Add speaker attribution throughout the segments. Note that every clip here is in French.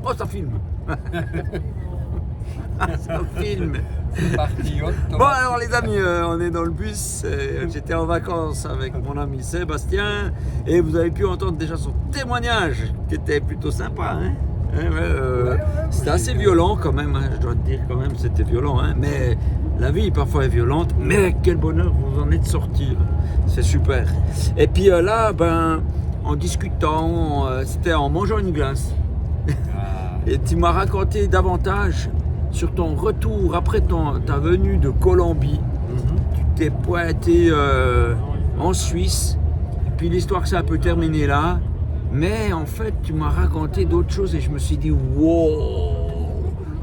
Speaker 1: Oh, ça filme. Ça filme.
Speaker 2: C'est parti.
Speaker 1: Bon alors les amis, on est dans le bus, j'étais en vacances avec mon ami Sébastien et vous avez pu entendre déjà son témoignage qui était plutôt sympa. Hein. C'était assez violent quand même, hein, je dois te dire quand même, c'était violent, hein, mais la vie parfois est violente, mais quel bonheur vous en êtes sortis, c'est super. Et puis là, en discutant, c'était en mangeant une glace, et tu m'as raconté davantage sur ton retour après ta venue de Colombie. Tu t'es pointé en Suisse, et puis l'histoire s'est un peu terminée là. Mais en fait, tu m'as raconté d'autres choses et je me suis dit, wow,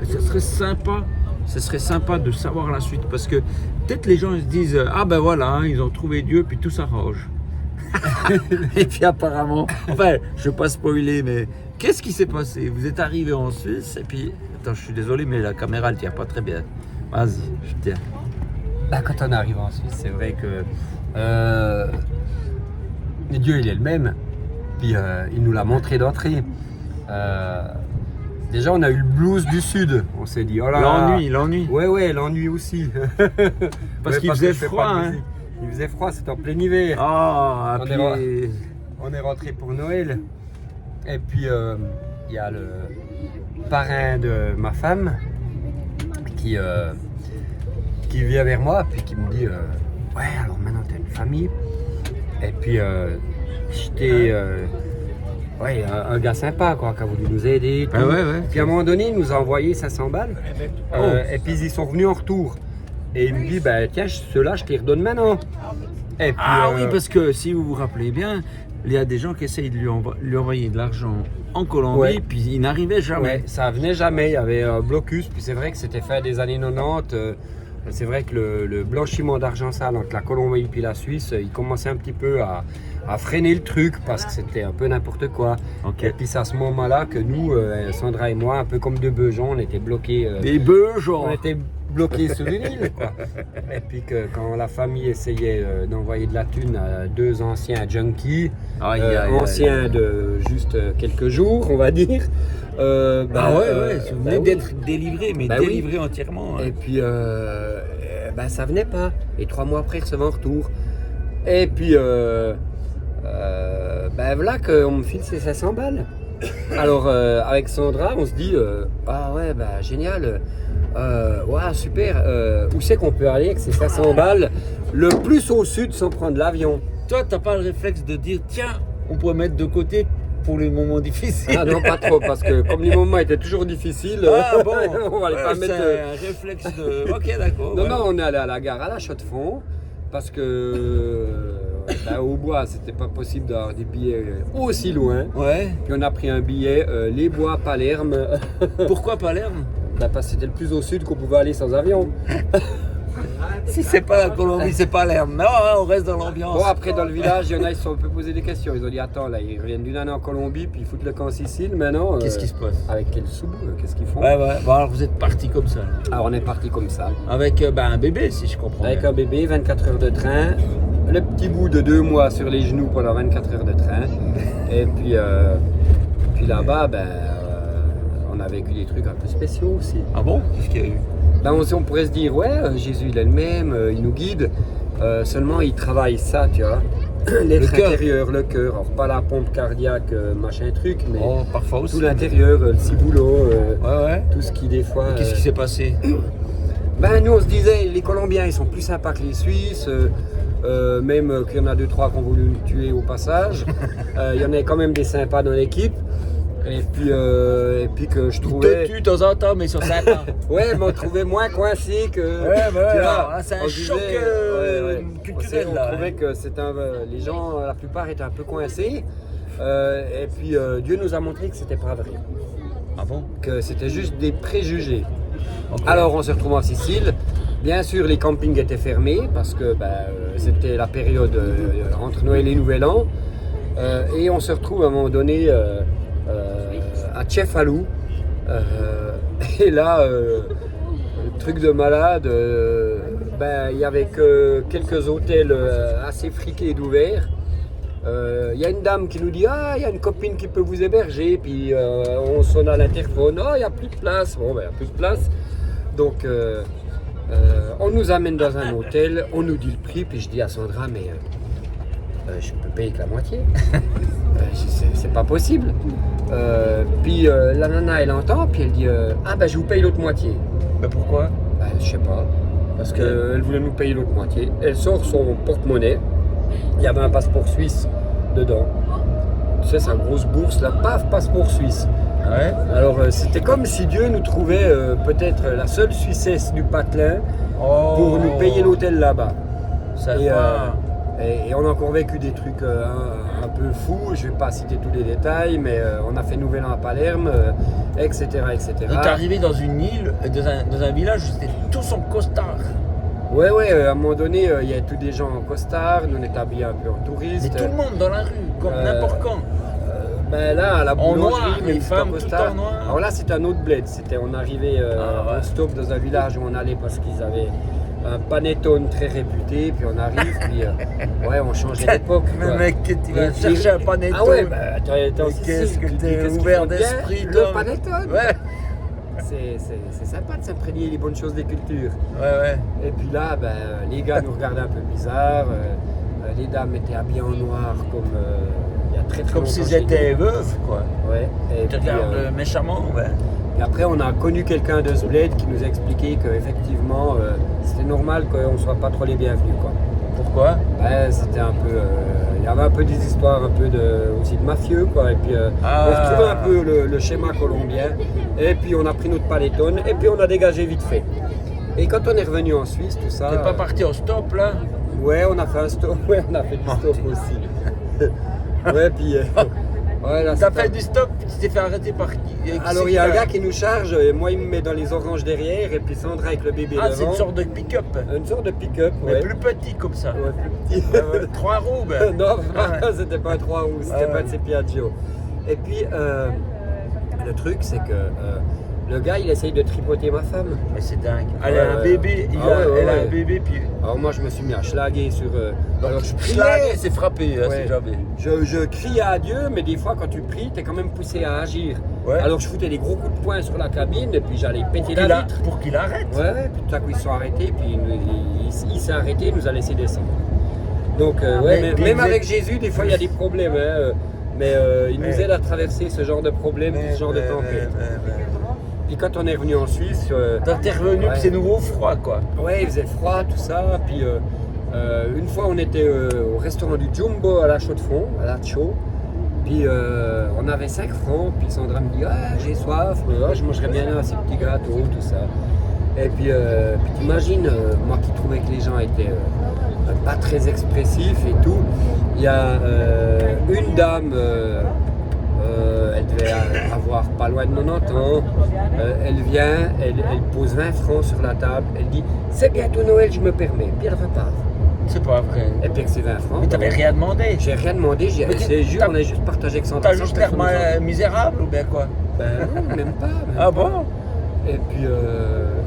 Speaker 1: ce serait sympa de savoir la suite parce que peut-être les gens se disent, ah ben voilà, ils ont trouvé Dieu puis tout s'arrange. Et puis apparemment, enfin, je ne vais pas spoiler, mais qu'est-ce qui s'est passé? Vous êtes arrivé en Suisse et puis, attends, je suis désolé, mais la caméra ne tient pas très bien. Vas-y, je tiens.
Speaker 2: Quand on arrive en Suisse, c'est vrai que Dieu, il est le même. Puis il nous l'a montré d'entrée. Déjà, on a eu le blues du Sud. On s'est dit, oh là là.
Speaker 1: L'ennui.
Speaker 2: Ouais, l'ennui aussi.
Speaker 1: Parce qu'il faisait froid. Hein.
Speaker 2: Il faisait froid, c'était en plein hiver. On est rentré pour Noël. Et puis, il y a le parrain de ma femme qui vient vers moi puis qui me dit, ouais, alors maintenant, tu as une famille. Et puis, j'étais un gars sympa quoi, qui a voulu nous aider. Puis à un moment donné, il nous a envoyé 500 balles. Et puis ils sont revenus en retour. Et il me dit, tiens, ceux-là, je te les redonne maintenant. Et puis,
Speaker 1: oui, parce que si vous vous rappelez bien, il y a des gens qui essayent de lui envoyer de l'argent en Colombie, puis ils n'arrivaient jamais.
Speaker 2: Ouais, ça venait jamais, il y avait un blocus. Puis c'est vrai que c'était fin des années 90. C'est vrai que le blanchiment d'argent sale entre la Colombie et la Suisse, il commençait un petit peu à freiner le truc parce que c'était un peu n'importe quoi. Et puis c'est à ce moment-là que nous, Sandra et moi, un peu comme deux beujons, on était bloqués.
Speaker 1: Des beujons.
Speaker 2: On était bloqués sur une île, quoi. Et puis que quand la famille essayait d'envoyer de la thune à deux anciens junkies, anciens de juste quelques jours, on va dire.
Speaker 1: Vous venez d'être délivré, mais délivré entièrement. Hein.
Speaker 2: Et puis, ça venait pas. Et 3 mois après, il recevait en retour. Et puis, voilà qu'on me file ces 500 balles. Alors, avec Sandra, on se dit, génial, super. Où c'est qu'on peut aller avec ces 500 balles le plus au sud sans prendre l'avion?
Speaker 1: Toi, t'as pas le réflexe de dire, tiens, on pourrait mettre de côté pour les moments difficiles.
Speaker 2: Ah non, pas trop, parce que comme les moments étaient toujours difficiles,
Speaker 1: on va pas mettre... C'est un réflexe de... Ok, d'accord.
Speaker 2: Non, on est allé à la gare à la Chaux-de-Fonds, parce que au bois, c'était pas possible d'avoir des billets aussi loin.
Speaker 1: Ouais.
Speaker 2: Puis on a pris un billet, les Bois, Palerme.
Speaker 1: Pourquoi Palerme?
Speaker 2: Parce que c'était le plus au sud qu'on pouvait aller sans avion.
Speaker 1: Si c'est pas la Colombie, c'est pas l'air. Non, on reste dans l'ambiance.
Speaker 2: Bon, après, dans le village, il y en a, ils se sont un peu posé des questions. Ils ont dit, attends, là, ils reviennent d'une année en Colombie, puis ils foutent le camp en Sicile. Maintenant,
Speaker 1: qu'est-ce qui se passe?
Speaker 2: Avec quel sous? Qu'est-ce qu'ils font?
Speaker 1: Bon, alors vous êtes parti comme ça.
Speaker 2: Alors, on est parti comme ça.
Speaker 1: Avec un bébé, si je comprends
Speaker 2: Avec
Speaker 1: bien.
Speaker 2: Un bébé, 24 heures de train. Le petit bout de 2 mois sur les genoux pendant 24 heures de train. Et puis là-bas, on a vécu des trucs un peu spéciaux aussi.
Speaker 1: Ah bon? Qu'est-ce qu'il y a eu?
Speaker 2: On pourrait se dire, Jésus il est le même, il nous guide, seulement il travaille ça, tu vois, l'être intérieur, le cœur, alors pas la pompe cardiaque, machin truc, mais
Speaker 1: parfois aussi,
Speaker 2: tout l'intérieur, le ciboulot, tout ce qui des fois...
Speaker 1: Qu'est-ce qui s'est passé?
Speaker 2: Nous on se disait, les Colombiens ils sont plus sympas que les Suisses, même qu'il y en a 2-3 qui ont voulu nous tuer au passage, il y en a quand même des sympas dans l'équipe. Et puis que je trouvais...
Speaker 1: Ils te tuent de temps en temps, mais ils sont sympas.
Speaker 2: Ouais, mais on trouvait moins coincé que...
Speaker 1: c'est un choc culturel.
Speaker 2: On trouvait que les gens, la plupart, étaient un peu coincés. Et puis Dieu nous a montré que c'était pas vrai.
Speaker 1: Ah bon?
Speaker 2: Que c'était juste des préjugés. Okay. Alors on s'est retrouvé en Sicile. Bien sûr, les campings étaient fermés parce que c'était la période entre Noël et Nouvel An. Et on se retrouve à un moment donné... à Cefalù, et là, truc de malade, il y avait que quelques hôtels assez friqués d'ouverts, y a une dame qui nous dit ah il y a une copine qui peut vous héberger, puis on sonne à l'interphone, oh il n'y a plus de place, bon ben il n'y a plus de place, donc on nous amène dans un hôtel, on nous dit le prix, puis je dis à Sandra mais je peux payer que la moitié, c'est pas possible, puis la nana elle entend, puis elle dit ah ben je vous paye l'autre moitié.
Speaker 1: Mais pourquoi?
Speaker 2: Ben, je sais pas, parce qu'elle voulait nous payer l'autre moitié, elle sort son porte-monnaie. Il y avait un passeport suisse dedans. Tu sais, c'est une grosse bourse, là, paf, passeport suisse.
Speaker 1: Ouais.
Speaker 2: Alors, c'était comme si Dieu nous trouvait peut-être la seule Suissesse du patelin pour nous payer l'hôtel là-bas. Et on a encore vécu des trucs un peu fous, je ne vais pas citer tous les détails, mais on a fait Nouvel An à Palerme, etc., etc.
Speaker 1: On est arrivé dans une île, dans un village où c'était tous en costard.
Speaker 2: Ouais, à un moment donné, il y a tous des gens en costard, nous on est habillés un peu en touristes.
Speaker 1: Mais tout le monde dans la rue, comme n'importe quand.
Speaker 2: Ben là, à la boulangerie,
Speaker 1: noir,
Speaker 2: mais
Speaker 1: les femmes
Speaker 2: en
Speaker 1: tout
Speaker 2: costard.
Speaker 1: en noir.
Speaker 2: Alors là, c'était un autre bled. On arrivait en stop dans un village où on allait parce qu'ils avaient un panettone très réputé, puis on arrive, puis on changeait d'époque.
Speaker 1: Mais mec, tu vas chercher un panettone.
Speaker 2: Ah ouais, bah t'es en
Speaker 1: qu'est-ce que t'es ouvert d'esprit,
Speaker 2: le
Speaker 1: toi.
Speaker 2: panettone.
Speaker 1: Ouais.
Speaker 2: C'est sympa de s'imprégner les bonnes choses des cultures.
Speaker 1: Ouais.
Speaker 2: Et puis là, les gars nous regardaient un peu bizarre. Les dames étaient habillées en noir comme il y a très
Speaker 1: Comme
Speaker 2: longtemps.
Speaker 1: s'ils étaient veuves, quoi.
Speaker 2: Ouais. Et
Speaker 1: Tu
Speaker 2: puis,
Speaker 1: regardes méchamment, ouais.
Speaker 2: et après, on a connu quelqu'un de ce bled qui nous a expliqué qu'effectivement, c'était normal qu'on ne soit pas trop les bienvenus, quoi.
Speaker 1: Pourquoi?
Speaker 2: C'était un peu... il y avait un peu des histoires aussi de mafieux, quoi. Et puis, on retrouvait un peu le schéma colombien. Et puis, on a pris notre panettone et puis on a dégagé vite fait. Et quand on est revenu en Suisse, tout ça...
Speaker 1: T'es pas parti au stop, là?
Speaker 2: Ouais, on a fait un stop. Ouais, on a fait du stop aussi. Ouais, puis... là,
Speaker 1: T'as fait du stop, tu t'es fait arrêter par qui?
Speaker 2: Alors il y a un gars qui nous charge, et moi il me met dans les oranges derrière, et puis Sandra avec le bébé devant.
Speaker 1: C'est une sorte de pick-up.
Speaker 2: Une sorte de pick-up,
Speaker 1: Mais
Speaker 2: ouais.
Speaker 1: plus petit comme ça.
Speaker 2: Ouais, plus petit.
Speaker 1: 3 roues, ben.
Speaker 2: Non, c'était pas un 3 roues, c'était pas de ces Piaggio. Et puis, le truc, c'est que le gars, il essaye de tripoter ma femme.
Speaker 1: Mais c'est dingue. Elle a un bébé, elle a un bébé, puis...
Speaker 2: Alors moi, je me suis mis à schlaguer sur... alors je
Speaker 1: criais, c'est frappé, c'est jamais.
Speaker 2: Je criais à Dieu, mais des fois, quand tu pries, t'es quand même poussé à agir.
Speaker 1: Ouais.
Speaker 2: Alors je foutais des gros coups de poing sur la cabine, et puis j'allais péter la vitre.
Speaker 1: Pour qu'il arrête.
Speaker 2: Ouais, puis tout à coup, ils se sont arrêtés, puis il s'est arrêté, il nous a laissé descendre. Donc, même avec Jésus, des fois, il y a des problèmes, hein, mais il nous aide à traverser ce genre de problèmes, ce genre de tempête. Puis quand on est revenu en Suisse...
Speaker 1: T'es revenu, puis c'est nouveau froid, quoi.
Speaker 2: Ouais, il faisait froid, tout ça. Puis une fois, on était au restaurant du Jumbo à la Chaux-de-Fonds, à la Chaux. Puis on avait 5 francs. Puis Sandra me dit j'ai soif, je mangerais bien ces petits gâteaux, tout ça. Et puis t'imagines, moi qui trouvais que les gens étaient pas très expressifs et tout. Il y a une dame... elle devait avoir pas loin de 90 ans. Elle vient, elle pose 20 francs sur la table. Elle dit c'est bientôt Noël, je me permets. Puis elle repart.
Speaker 1: C'est pas vrai.
Speaker 2: Et puis que c'est 20 francs.
Speaker 1: Mais t'avais rien demandé.
Speaker 2: J'ai rien demandé. On a juste partagé avec Sandra.
Speaker 1: T'as juste l'air misérable ou bien quoi?
Speaker 2: Ben non, même pas.
Speaker 1: Ah bon?
Speaker 2: Et puis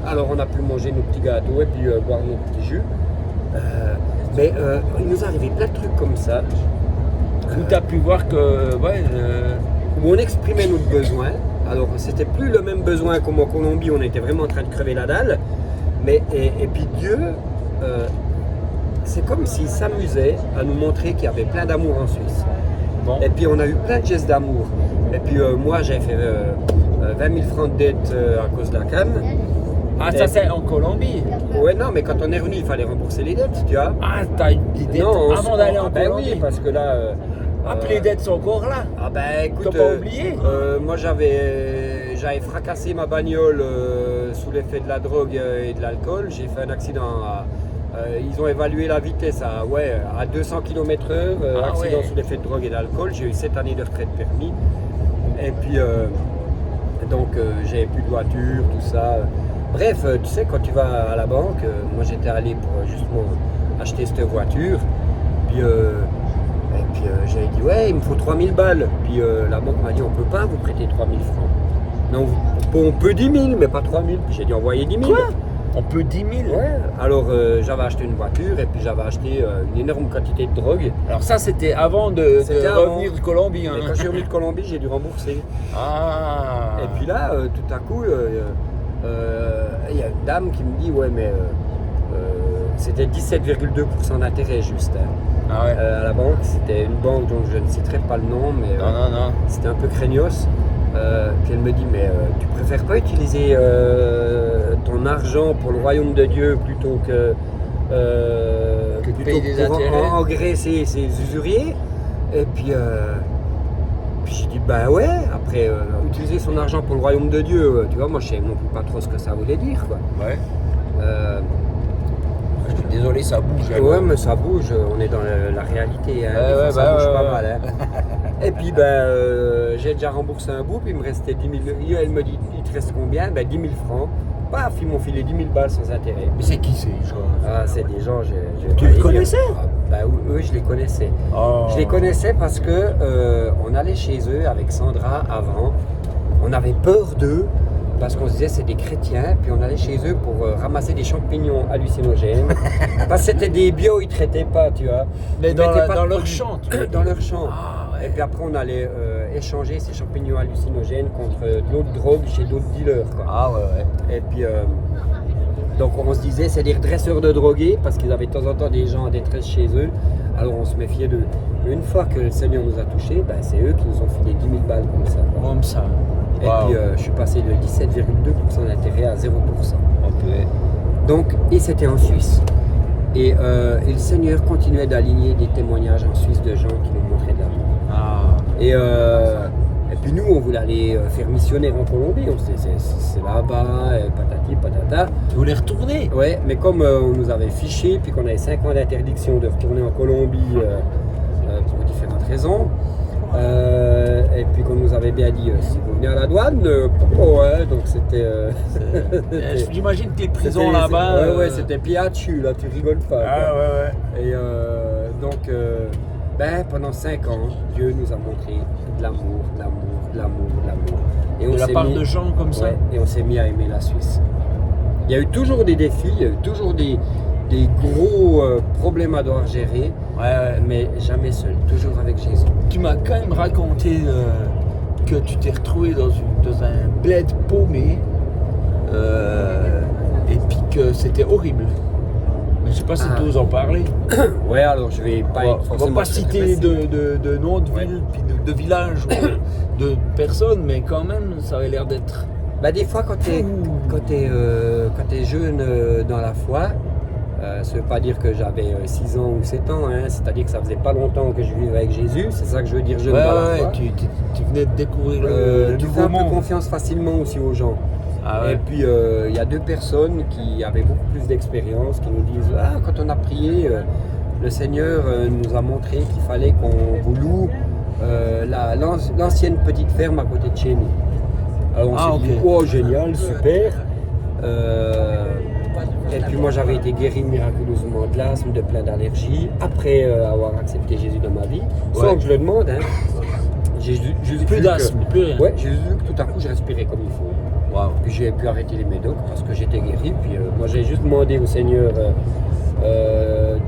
Speaker 2: alors on a pu manger nos petits gâteaux et puis boire nos petits jus. Mais il nous est arrivé plein de trucs comme ça.
Speaker 1: Où tu as pu voir que
Speaker 2: où on exprimait notre besoin. Alors c'était plus le même besoin comme en Colombie, on était vraiment en train de crever la dalle. Mais et puis Dieu, c'est comme s'il s'amusait à nous montrer qu'il y avait plein d'amour en Suisse.
Speaker 1: Bon.
Speaker 2: Et puis on a eu plein de gestes d'amour. Et puis moi j'avais fait 20 000 francs de dette à cause de la canne.
Speaker 1: Ah, ça c'est en Colombie?
Speaker 2: Ouais, non, mais quand on est revenu, il fallait rembourser les dettes, tu vois.
Speaker 1: Ah, t'as eu des dettes avant d'aller en Colombie?
Speaker 2: Oui, parce que là...
Speaker 1: les dettes sont encore là.
Speaker 2: Ah ben écoute,
Speaker 1: t'as pas oublié?
Speaker 2: moi j'avais fracassé ma bagnole sous l'effet de la drogue et de l'alcool. J'ai fait un accident. Ils ont évalué la vitesse à 200 km/h, accident sous l'effet de drogue et d'alcool. J'ai eu 7 années de retraite permis. Et puis donc j'avais plus de voiture, tout ça. Bref, tu sais, quand tu vas à la banque, moi j'étais allé pour justement acheter cette voiture. Puis j'avais dit il me faut 3000 balles. Puis la banque m'a dit on peut pas vous prêter 3000 francs. Non, on peut 10 000 mais pas 3000. Puis j'ai dit envoyez 10 000.
Speaker 1: Quoi? On peut 10 000.
Speaker 2: Ouais, alors j'avais acheté une voiture et puis j'avais acheté une énorme quantité de drogue.
Speaker 1: Alors ça, c'était avant de
Speaker 2: C'était avant.
Speaker 1: revenir de Colombie. Hein.
Speaker 2: Et quand je suis revenu de Colombie, j'ai dû rembourser.
Speaker 1: Ah.
Speaker 2: Et puis là, tout à coup, il y a une dame qui me dit, ouais, mais c'était 17,2% d'intérêt juste. Hein.
Speaker 1: Ah ouais.
Speaker 2: À la banque, c'était une banque dont je ne citerai pas le nom, mais
Speaker 1: Non.
Speaker 2: c'était un peu craignos. Puis elle me dit, mais tu préfères pas utiliser ton argent pour le royaume de Dieu plutôt que
Speaker 1: de payer des
Speaker 2: pour
Speaker 1: intérêts.
Speaker 2: engraisser ces usuriers? Et puis j'ai dit, bah ouais, après utiliser son argent pour le royaume de Dieu, tu vois, moi je sais non plus pas trop ce que ça voulait dire, quoi.
Speaker 1: Ouais.
Speaker 2: Je
Speaker 1: suis désolé, ça bouge.
Speaker 2: Ouais, mais ça bouge, on est dans la réalité, hein.
Speaker 1: Ouais,
Speaker 2: Ça bouge pas
Speaker 1: ouais.
Speaker 2: mal. Hein. Et puis j'ai déjà remboursé un bout, puis il me restait 10 000. Elle me dit, il te reste combien? 10 000 francs. Paf, ils m'ont filé 10 000 balles sans intérêt.
Speaker 1: Mais c'est qui ces gens?
Speaker 2: Ah, c'est des gens,
Speaker 1: Tu les connaissais?
Speaker 2: Oui, je les connaissais.
Speaker 1: Oh.
Speaker 2: Je les connaissais parce que on allait chez eux avec Sandra avant. On avait peur d'eux parce qu'on se disait c'est des chrétiens, puis on allait chez eux pour ramasser des champignons hallucinogènes. Parce que c'était des bio, ils ne traitaient pas, tu vois.
Speaker 1: Mais
Speaker 2: Ils
Speaker 1: dans,
Speaker 2: mettaient pas
Speaker 1: dans
Speaker 2: de
Speaker 1: leur
Speaker 2: produits.
Speaker 1: champ, tu veux
Speaker 2: Dans
Speaker 1: dire.
Speaker 2: leur champ.
Speaker 1: Ah, ouais.
Speaker 2: Et puis après, on allait échanger ces champignons hallucinogènes contre de l'autre drogue chez d'autres dealers, quoi.
Speaker 1: Ah ouais.
Speaker 2: Et puis, donc on se disait, c'est des redresseurs de drogués, parce qu'ils avaient de temps en temps des gens en détresse chez eux. Alors on se méfiait d'eux. Mais une fois que le Seigneur nous a touchés, c'est eux qui nous ont filé 10 000 balles comme ça, quoi.
Speaker 1: Comme ça.
Speaker 2: Et puis je suis passé de 17,2% d'intérêt à 0%.
Speaker 1: Ok.
Speaker 2: Donc, et c'était en Suisse. Et le Seigneur continuait d'aligner des témoignages en Suisse de gens qui nous montraient de l'amour.
Speaker 1: Ah.
Speaker 2: Et puis nous, on voulait aller faire missionnaire en Colombie. On se disait, c'est là-bas, patati, patata.
Speaker 1: Tu voulais retourner?
Speaker 2: Ouais, mais comme on nous avait fiché, puis qu'on avait 5 ans d'interdiction de retourner en Colombie pour différentes raisons, et puis qu'on nous avait bien dit, si vous venez à la douane, donc c'était...
Speaker 1: J'imagine que les prisons
Speaker 2: c'était-
Speaker 1: là-bas...
Speaker 2: Ouais, c'était pied à dessus, là, tu rigoles pas.
Speaker 1: Ah
Speaker 2: quoi.
Speaker 1: ouais.
Speaker 2: Et donc, pendant 5 ans, Dieu nous a montré de l'amour, de l'amour, de l'amour, de l'amour. Et
Speaker 1: De
Speaker 2: on
Speaker 1: la
Speaker 2: s'est
Speaker 1: part
Speaker 2: mis-
Speaker 1: de gens comme ça.
Speaker 2: Ouais, et on s'est mis à aimer la Suisse. Il y a eu toujours des défis, il y a eu toujours des gros problèmes à devoir gérer,
Speaker 1: Ouais.
Speaker 2: mais jamais seul, toujours avec Jésus.
Speaker 1: Tu m'as quand même raconté que tu t'es retrouvé dans un bled paumé et puis que c'était horrible. Mais je sais pas si tu oses en parler.
Speaker 2: Ouais, alors je vais pas être
Speaker 1: On va
Speaker 2: forcément
Speaker 1: pas
Speaker 2: très
Speaker 1: citer
Speaker 2: précis.
Speaker 1: de noms de
Speaker 2: Ouais.
Speaker 1: villes, puis de villages, ou de personnes, mais quand même, ça avait l'air d'être...
Speaker 2: Des fois, quand t'es jeune dans la foi, ça veut pas dire que j'avais 6 ans ou 7 ans, hein, c'est-à-dire que ça faisait pas longtemps que je vivais avec Jésus, c'est ça que je veux dire jeune dans la foi.
Speaker 1: Tu venais de découvrir le
Speaker 2: Tu fais
Speaker 1: nouveau
Speaker 2: un peu
Speaker 1: monde.
Speaker 2: confiance facilement aussi aux gens.
Speaker 1: Ah ouais.
Speaker 2: Et puis il y a 2 personnes qui avaient beaucoup plus d'expérience, qui nous disent quand on a prié, le Seigneur nous a montré qu'il fallait qu'on vous loue l'ancienne petite ferme à côté de chez nous. Alors on s'est dit, oh génial, super. Et puis moi j'avais été guéri miraculeusement de l'asthme, de plein d'allergies, après avoir accepté Jésus dans ma vie, sans que je le demande. Hein. J'ai juste
Speaker 1: Plus
Speaker 2: vu
Speaker 1: d'asthme, plus rien.
Speaker 2: Ouais, j'ai juste vu que tout à coup je respirais comme il faut.
Speaker 1: Waouh.
Speaker 2: Puis j'ai pu arrêter les médocs parce que j'étais guéri. Puis moi j'ai juste demandé au Seigneur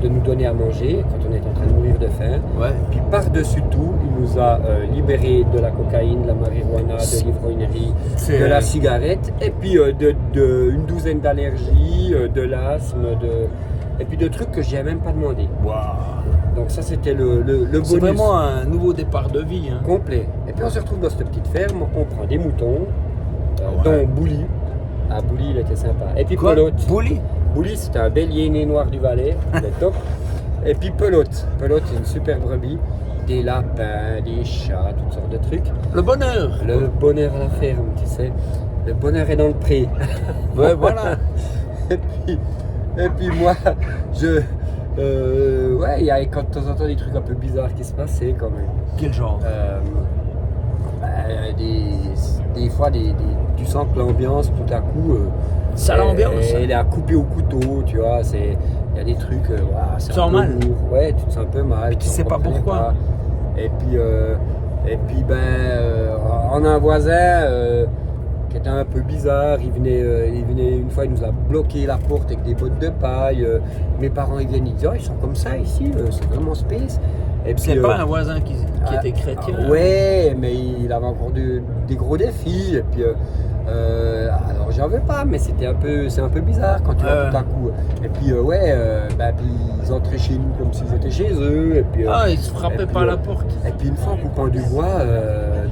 Speaker 2: de nous donner à manger quand on est en train de mourir de faim.
Speaker 1: Ouais.
Speaker 2: Puis par-dessus tout, il nous a libérés de la cocaïne, de la marijuana, de l'ivrognerie, de la cigarette, et puis une douzaine d'allergies, de l'asthme, et puis de trucs que je n'ai même pas demandé.
Speaker 1: Waouh.
Speaker 2: Donc ça c'était le bonus.
Speaker 1: C'est vraiment un nouveau départ de vie. Hein.
Speaker 2: Complet. Et puis on se retrouve dans cette petite ferme, on prend des moutons, dont Bouli. Ah, Bouli il était sympa. Et puis Pelote. Bouli c'était un bélier né noir du Valais, c'était top. Et puis Pelote. Pelote c'est une super brebis. Des lapins, des chats, toutes sortes de trucs.
Speaker 1: Le bonheur.
Speaker 2: Le bonheur à la ferme, tu sais. Le bonheur est dans le pré.
Speaker 1: Ouais, voilà.
Speaker 2: et puis moi, il y a de temps en temps des trucs un peu bizarres qui se passaient quand même.
Speaker 1: Quel genre?
Speaker 2: Des fois, tu sens que l'ambiance, tout à coup,
Speaker 1: Ça l'ambiance.
Speaker 2: elle est à couper au couteau, tu vois. Il y a des trucs, c'est
Speaker 1: Tu
Speaker 2: un
Speaker 1: sens
Speaker 2: peu
Speaker 1: mal.
Speaker 2: lourd. Ouais, tu te sens un peu mal.
Speaker 1: Mais tu sais pas
Speaker 2: comprenais
Speaker 1: pourquoi.
Speaker 2: pas. Et puis, on a un voisin qui était un peu bizarre. Il venait une fois, il nous a bloqué la porte avec des bottes de paille. Mes parents ils viennent, ils disent oh, ils sont comme ça ici, c'est vraiment space. Et puis,
Speaker 1: C'est pas un voisin qui était chrétien.
Speaker 2: Ouais, mais il avait encore des gros défis. Et puis, alors j'en veux pas, mais c'est un peu bizarre quand tu vois tout à coup. Et puis puis ils entraient chez nous comme s'ils étaient chez eux. Et puis,
Speaker 1: Ils se frappaient pas à la porte.
Speaker 2: Et puis une fois en coupant du bois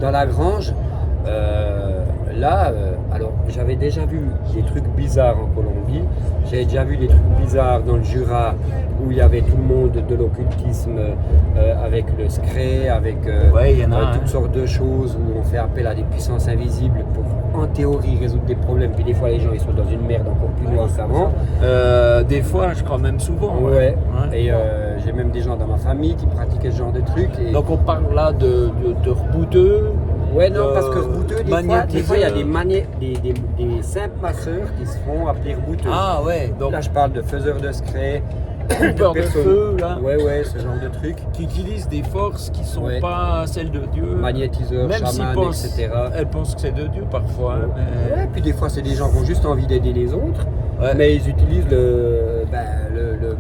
Speaker 2: dans la grange, alors j'avais déjà vu des trucs bizarres en Colombie, j'avais déjà vu des trucs bizarres dans le Jura où il y avait tout le monde de l'occultisme avec le scré, avec toutes sortes de choses où on fait appel à des puissances invisibles pour en théorie résoudre des problèmes, puis des fois les gens ils sont dans une merde encore plus noire qu'avant.
Speaker 1: Des fois, je crois même souvent.
Speaker 2: Ouais. Et j'ai même des gens dans ma famille qui pratiquaient ce genre de trucs.
Speaker 1: Donc on parle là de rebouteux.
Speaker 2: Ouais, non, parce que rebouteux, des fois, il y a des simples masseurs qui se font appeler rebouteux.
Speaker 1: Ah ouais, donc
Speaker 2: là, je parle de faiseurs de scré,
Speaker 1: coupeurs de feu, là.
Speaker 2: Ouais, ce genre de trucs.
Speaker 1: Qui utilisent des forces qui sont pas celles de Dieu.
Speaker 2: Magnétiseurs,
Speaker 1: même
Speaker 2: chamans, etc.
Speaker 1: Elles pensent que c'est de Dieu parfois.
Speaker 2: Ouais, puis des fois, c'est des gens qui ont juste envie d'aider les autres, mais ils utilisent le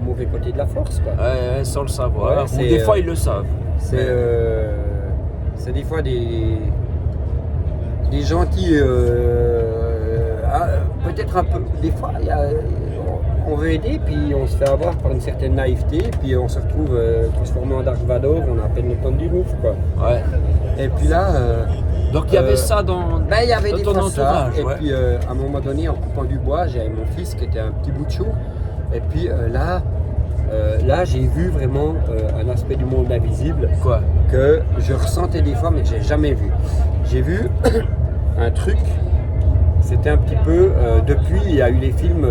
Speaker 2: mauvais côté de la force, quoi.
Speaker 1: Ouais, sans le savoir.
Speaker 2: Ouais,
Speaker 1: ou des fois, ils le savent.
Speaker 2: C'est des fois des gens qui peut-être un peu, des fois on veut aider puis on se fait avoir par une certaine naïveté puis on se retrouve transformé en Dark Vador, on a à peine le temps du ouf quoi.
Speaker 1: Ouais.
Speaker 2: Et puis là
Speaker 1: donc il y avait ça dans
Speaker 2: il y avait
Speaker 1: dans
Speaker 2: des
Speaker 1: ton
Speaker 2: fois
Speaker 1: entourage.
Speaker 2: Ça, et puis à un moment donné en coupant du bois j'avais mon fils qui était un petit bout de chou et puis là j'ai vu vraiment un aspect du monde invisible que je ressentais des fois mais que j'ai jamais vu. J'ai vu un truc, c'était un petit peu, depuis il y a eu les films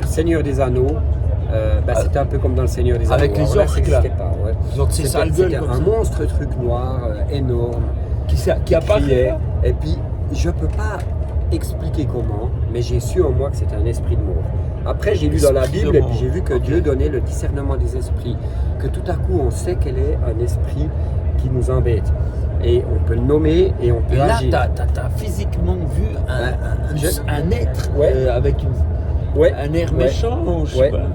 Speaker 2: Seigneur des Anneaux, c'était un peu comme dans le Seigneur des Anneaux.
Speaker 1: Avec les orques là.
Speaker 2: C'était un monstre truc noir, énorme,
Speaker 1: qui apparaît.
Speaker 2: Et puis je peux pas expliquer comment, mais j'ai su en moi que c'était un esprit de mort. Après j'ai lu dans la Bible et puis j'ai vu que Dieu donnait le discernement des esprits, que tout à coup on sait quel est un esprit qui nous embête. Et on peut le nommer et on peut agir.
Speaker 1: Là, t'as physiquement vu un être avec un air méchant, je sais pas,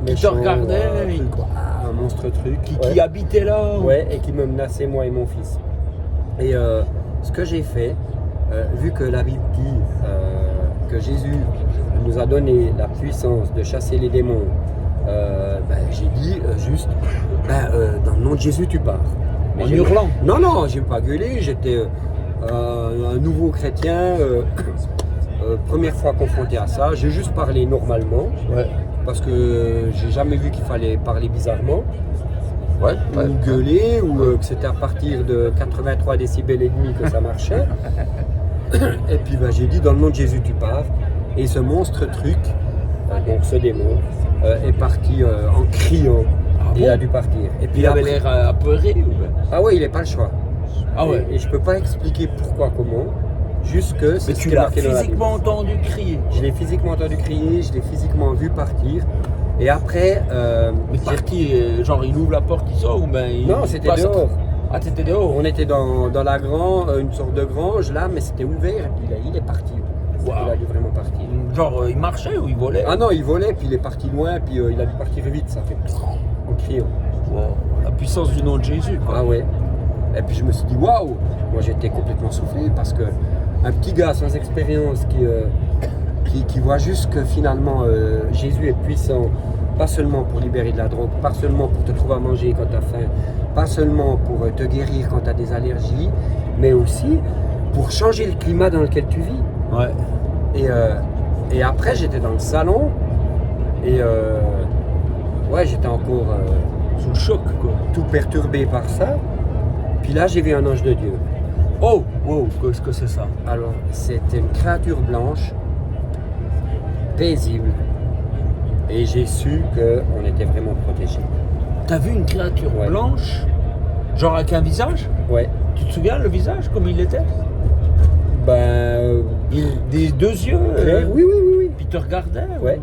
Speaker 1: qui te regardait,
Speaker 2: un monstre truc,
Speaker 1: qui habitait là.
Speaker 2: Et qui me menaçait moi et mon fils. Et ce que j'ai fait, vu que la Bible dit que Jésus nous a donné la puissance de chasser les démons, j'ai dit dans le nom de Jésus tu pars.
Speaker 1: En hurlant?
Speaker 2: Non, j'ai pas gueulé, j'étais un nouveau chrétien, première fois confronté à ça, j'ai juste parlé normalement, parce que j'ai jamais vu qu'il fallait parler bizarrement, ou gueuler, ou que c'était à partir de 83 décibels et demi que ça marchait. Et puis j'ai dit dans le nom de Jésus tu pars, et ce monstre truc, donc ce démon, est parti en criant. Il a dû partir. Et puis
Speaker 1: il avait l'air apeuré
Speaker 2: Ah ouais, il n'a pas le choix.
Speaker 1: Ah ouais.
Speaker 2: Et je peux pas expliquer pourquoi, comment. Juste que c'est
Speaker 1: ce qui est marqué dans la Bible. Tu l'as physiquement entendu crier.
Speaker 2: Je l'ai physiquement entendu crier, je l'ai physiquement vu partir. Et après.
Speaker 1: Mais parti, genre il ouvre la porte, il sort ou
Speaker 2: non, c'était dehors.
Speaker 1: Ah, c'était dehors.
Speaker 2: On était dans la grange, une sorte de grange là, mais c'était ouvert. Et puis il est parti.
Speaker 1: Wow.
Speaker 2: Il a dû vraiment partir.
Speaker 1: Genre il marchait ou il volait?
Speaker 2: Ah non, il volait, puis il est parti loin, puis il a dû partir vite, ça fait. En criant.
Speaker 1: Wow. La puissance du nom de Jésus, quoi.
Speaker 2: Ah ouais. Et puis je me suis dit waouh. Moi j'étais complètement soufflé parce que un petit gars sans expérience qui voit juste que finalement Jésus est puissant, pas seulement pour libérer de la drogue, pas seulement pour te trouver à manger quand tu as faim, pas seulement pour te guérir quand tu as des allergies, mais aussi pour changer le climat dans lequel tu vis.
Speaker 1: Ouais.
Speaker 2: Et après j'étais dans le salon et j'étais encore
Speaker 1: sous le choc, quoi.
Speaker 2: Tout perturbé par ça. Puis là j'ai vu un ange de Dieu.
Speaker 1: Oh, wow, qu'est-ce que c'est ça?
Speaker 2: Alors, c'était une créature blanche, paisible, et j'ai su qu'on était vraiment protégés.
Speaker 1: T'as vu une créature blanche, genre avec un visage?
Speaker 2: Ouais.
Speaker 1: Tu te souviens le visage, comme il était? Des deux yeux?
Speaker 2: Oui.
Speaker 1: Puis il te regardait?
Speaker 2: Ouais.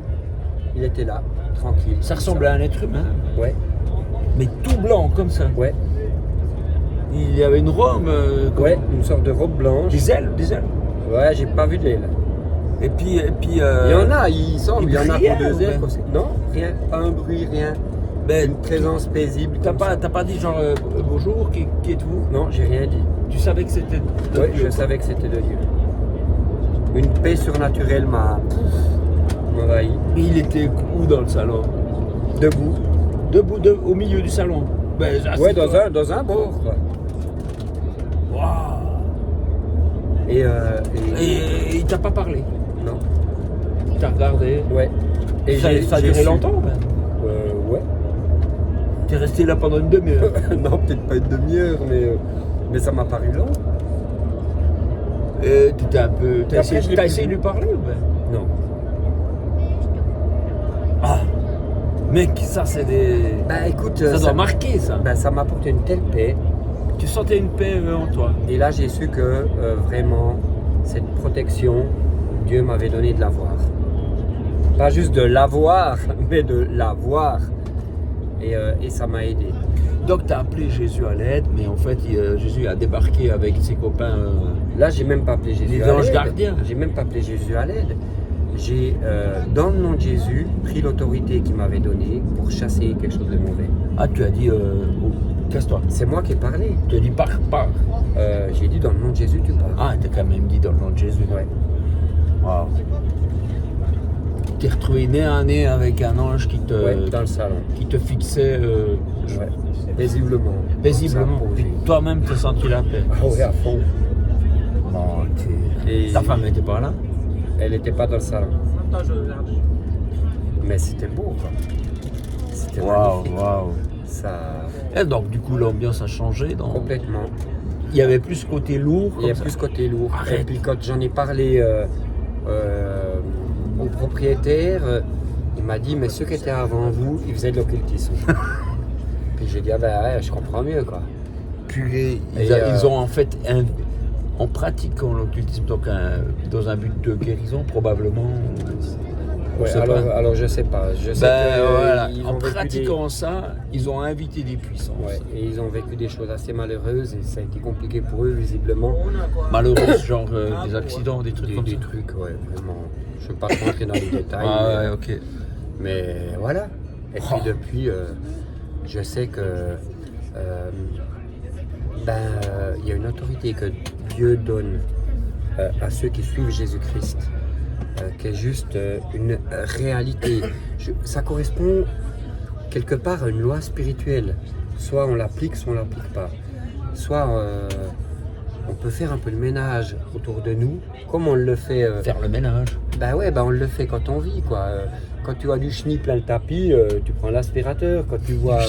Speaker 2: Il était là, tranquille.
Speaker 1: Ça ressemblait à un être humain?
Speaker 2: Ouais.
Speaker 1: Mais tout blanc, comme ça?
Speaker 2: Ouais.
Speaker 1: Il y avait une robe.
Speaker 2: Ouais, une sorte de robe blanche.
Speaker 1: Des ailes, des ailes.
Speaker 2: Ouais, j'ai pas vu d'aile.
Speaker 1: Et puis.
Speaker 2: Il y en a, il semble, il y en a
Speaker 1: brillait,
Speaker 2: pour 2 ailes.
Speaker 1: ouais.
Speaker 2: Comme ça. Non, rien, pas un bruit, rien.
Speaker 1: Ben,
Speaker 2: Une présence paisible.
Speaker 1: T'as
Speaker 2: comme ça.
Speaker 1: pas dit genre bonjour, qui êtes-vous?
Speaker 2: Non, j'ai rien dit.
Speaker 1: Tu savais que c'était de
Speaker 2: Oui,
Speaker 1: Dieu,
Speaker 2: je savais que c'était de Dieu. Une paix surnaturelle m'a envahi.
Speaker 1: Mais il était où dans le salon?
Speaker 2: Debout.
Speaker 1: Debout, au milieu du salon. Ben,
Speaker 2: Ouais, dans un bord, quoi.
Speaker 1: Waouh.
Speaker 2: Et
Speaker 1: il t'a pas parlé?
Speaker 2: non.
Speaker 1: Il t'a regardé?
Speaker 2: Ouais. Et
Speaker 1: Ça a
Speaker 2: j'ai
Speaker 1: duré
Speaker 2: su-
Speaker 1: longtemps, ben.
Speaker 2: Ouais.
Speaker 1: T'es resté là pendant une demi-heure.
Speaker 2: Non, peut-être pas une demi-heure, mais ça m'a paru long.
Speaker 1: T'étais un peu. T'as
Speaker 2: Après, je l'ai plus
Speaker 1: essayé de
Speaker 2: vu.
Speaker 1: lui parler ou ben?
Speaker 2: Non.
Speaker 1: Ah! Mec, ça c'est des.
Speaker 2: Bah écoute,
Speaker 1: Ça doit marquer ça.
Speaker 2: bah, ça m'a apporté une telle paix.
Speaker 1: Tu sentais une paix en toi.
Speaker 2: Et là, j'ai su que vraiment, cette protection, Dieu m'avait donné de l'avoir. Pas juste de l'avoir, mais de l'avoir. Et ça m'a aidé.
Speaker 1: Donc t'as appelé Jésus à l'aide, mais en fait Jésus a débarqué avec ses copains.
Speaker 2: Là, j'ai même pas appelé Jésus
Speaker 1: Les
Speaker 2: à
Speaker 1: anges
Speaker 2: l'aide.
Speaker 1: gardiens.
Speaker 2: J'ai même pas appelé Jésus à l'aide. J'ai, dans le nom de Jésus, pris l'autorité qu'il m'avait donnée pour chasser quelque chose de mauvais.
Speaker 1: Ah, tu as dit casse-toi.
Speaker 2: C'est moi qui ai parlé.
Speaker 1: Tu as dit pars.
Speaker 2: J'ai dit dans le nom de Jésus, tu pars.
Speaker 1: Ah, t'as quand même dit dans le nom de Jésus.
Speaker 2: Ouais.
Speaker 1: Waouh. T'es retrouvé nez à nez avec un ange qui
Speaker 2: Ouais, dans le salon.
Speaker 1: te fixait
Speaker 2: Ouais. Paisiblement.
Speaker 1: paisiblement.
Speaker 2: Comme ça,
Speaker 1: Puis toi-même t'as senti la paix.
Speaker 2: Ah ouais, à fond.
Speaker 1: Bon,
Speaker 2: Et-
Speaker 1: ta femme n'était pas là?
Speaker 2: Elle n'était pas dans le salon. Mais c'était beau, quoi. C'était magnifique.
Speaker 1: Waouh.
Speaker 2: Ça,
Speaker 1: Et donc du coup l'ambiance a changé.
Speaker 2: complètement.
Speaker 1: Il y avait plus ce côté lourd.
Speaker 2: Il y a
Speaker 1: comme ça.
Speaker 2: plus côté lourd.
Speaker 1: Arrête.
Speaker 2: Et puis quand j'en ai parlé au propriétaire, il m'a dit, mais ceux qui étaient avant vous, ils faisaient de l'occultisme. Puis j'ai dit, ah ben ouais, je comprends mieux, quoi.
Speaker 1: Purée,
Speaker 2: Et,
Speaker 1: ils ont en fait en pratiquant l'occultisme dans un but de guérison probablement. On
Speaker 2: Ouais,
Speaker 1: sait pas.
Speaker 2: alors je sais pas. Je sais
Speaker 1: Ben,
Speaker 2: que,
Speaker 1: voilà.
Speaker 2: ils
Speaker 1: En
Speaker 2: ont vécu
Speaker 1: pratiquant ça, ils ont invité des puissances.
Speaker 2: ouais, et ils ont vécu des choses assez malheureuses et ça a été compliqué pour eux, visiblement.
Speaker 1: Malheureuses, genre des accidents, des trucs comme
Speaker 2: Des
Speaker 1: ça.
Speaker 2: trucs, ouais, vraiment. Je ne veux pas rentrer dans les détails.
Speaker 1: Ah
Speaker 2: mais-
Speaker 1: ouais, ok.
Speaker 2: Mais voilà. Et puis depuis, je sais que il y a une autorité que Dieu donne à ceux qui suivent Jésus-Christ, qui est juste une réalité. Ça correspond quelque part à une loi spirituelle. Soit on l'applique, soit on ne l'applique pas. Soit on peut faire un peu le ménage autour de nous, comme on le fait.
Speaker 1: Faire le ménage.
Speaker 2: Bah ouais, on le fait quand on vit, quoi. Quand tu vois du chenille plein le tapis, tu prends l'aspirateur. Quand tu vois...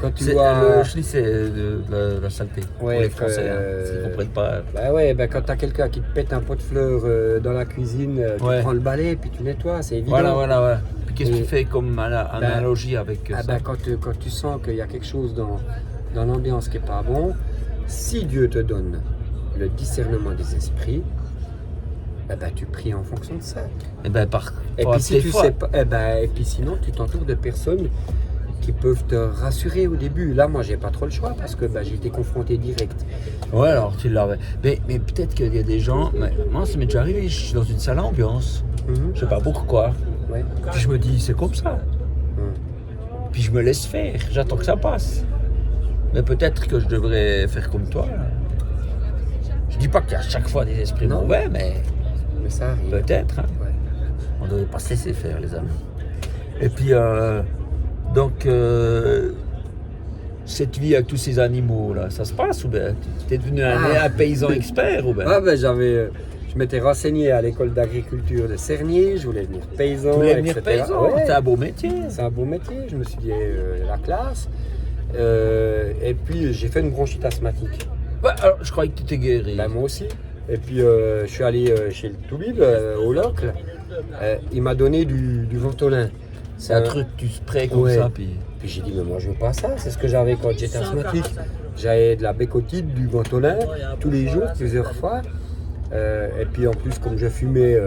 Speaker 1: Le chenille, c'est de la saleté.
Speaker 2: Ouais,
Speaker 1: pour les Français, s'ils ne comprennent pas.
Speaker 2: Bah ouais, quand t'as quelqu'un qui te pète un pot de fleurs dans la cuisine, tu
Speaker 1: Ouais.
Speaker 2: prends le balai, puis tu nettoies, c'est évident.
Speaker 1: Voilà. Puis qu'est-ce que
Speaker 2: Et-
Speaker 1: tu fais comme analogie avec ça?
Speaker 2: Quand tu sens qu'il y a quelque chose dans l'ambiance qui n'est pas bon, si Dieu te donne le discernement des esprits, tu pries en fonction de ça.
Speaker 1: Et ben
Speaker 2: Et puis si tu sais pas, et puis sinon tu t'entoures de personnes qui peuvent te rassurer au début. Là, moi, j'ai pas trop le choix parce que j'ai été confronté direct.
Speaker 1: Ouais, alors tu l'avais. Mais peut-être qu'il y a des gens. Moi, ça m'est déjà arrivé. Je suis dans une salle ambiance. Je sais pas pourquoi.
Speaker 2: Ouais.
Speaker 1: Puis je me dis, c'est comme ça.
Speaker 2: Mhm.
Speaker 1: Puis je me laisse faire. J'attends que ça passe. Mais peut-être que je devrais faire comme toi. Là. Je dis pas qu'il y a à chaque fois des esprits
Speaker 2: Non.
Speaker 1: mauvais, mais
Speaker 2: Mais ça arrive.
Speaker 1: peut-être. Hein.
Speaker 2: Ouais.
Speaker 1: On devrait pas se laisser faire, les amis. Et puis, donc, cette vie avec tous ces animaux, là, ça se passe ou bien tu es devenu un paysan expert ou bien
Speaker 2: Je m'étais renseigné à l'école d'agriculture de Cernier, je voulais devenir paysan,
Speaker 1: Tu voulais devenir
Speaker 2: etc.
Speaker 1: paysan,
Speaker 2: Ouais.
Speaker 1: c'est un beau métier.
Speaker 2: C'est un beau métier, je me suis dit la classe. Et puis j'ai fait une bronchite asthmatique.
Speaker 1: Ouais, alors, je croyais que tu étais guéri.
Speaker 2: Moi aussi. Et puis je suis allé chez le Toubib, au Locle. Il m'a donné du Ventolin.
Speaker 1: C'est un truc, tu sprays comme
Speaker 2: Ouais.
Speaker 1: ça, puis...
Speaker 2: Puis j'ai dit, mais moi je veux pas ça, c'est ce que j'avais quand j'étais asthmatique. J'avais de la bécotide, du Ventolin, tous les jours, plusieurs fois. Et puis en plus, comme je fumais